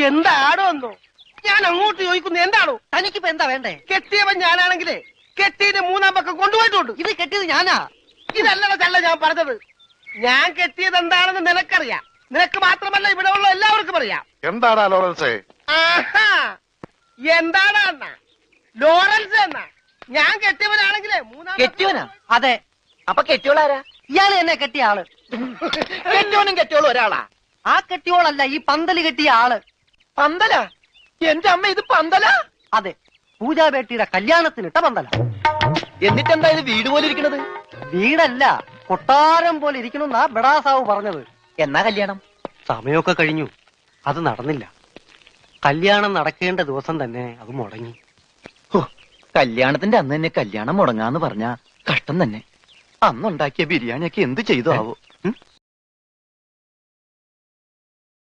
എന്താണോ എന്തോ ഞാൻ അങ്ങോട്ട് ചോദിക്കുന്നു. എന്താണോ തനിക്കിപ്പോ എന്താ വേണ്ടേ? കെട്ടിയവൻ ഞാനാണെങ്കിലേ കെട്ടിയത് മൂന്നാം പക്കം കൊണ്ടുപോയിട്ടുണ്ട്. ഇത് കെട്ടിയത് ഞാനാ. ഇതല്ലട ചല്ല ഞാൻ പറഞ്ഞത്. ഞാൻ കെട്ടിയത് എന്താണെന്ന് നിനക്കറിയാം. നിനക്ക് മാത്രമല്ല ഇവിടെ ഉള്ള എല്ലാവർക്കും അറിയാം. എന്താടാ ലോറൻസേ? ആഹാ, എന്താണ് അണ്ണ ലോറൻസ് എന്നാ? ഞാൻ കെട്ടിയവനാണെങ്കിലേ മൂന്നാം കെട്ടിയവനാ? അതെ. അപ്പൊ കെട്ടിയോളാരാ? ഇയാള് എന്നെ കെട്ടിയ ആള്. കെട്ടിയോനും കെട്ടിയോളും ഒരാളാ? ആ കെട്ടിയോളല്ല, ഈ പന്തല് കെട്ടിയ ആള്. പന്തലാ? എന്റെ അമ്മ, ഇത് പന്തലാ? അതെ, പൂജാബേട്ടിയുടെ കല്യാണത്തിനിട്ട പന്തല. എന്നിട്ടെന്താ ഇത് വീട് പോലെ ഇരിക്കണത്? വീടല്ല, കൊട്ടാരം പോലെ ഇരിക്കണമെന്നാ ബഡാസാവ് പറഞ്ഞത്. എന്നാ കല്യാണം? സമയമൊക്കെ കഴിഞ്ഞു, അത് നടന്നില്ല. കല്യാണം നടക്കേണ്ട ദിവസം തന്നെ അത് മുടങ്ങി. കല്യാണത്തിന്റെ അന്ന് തന്നെ കല്യാണം മുടങ്ങാന്ന് പറഞ്ഞ കഷ്ടം തന്നെ. അന്നുണ്ടാക്കിയ ബിരിയാണിയൊക്കെ എന്ത് ചെയ്തു ആവോ?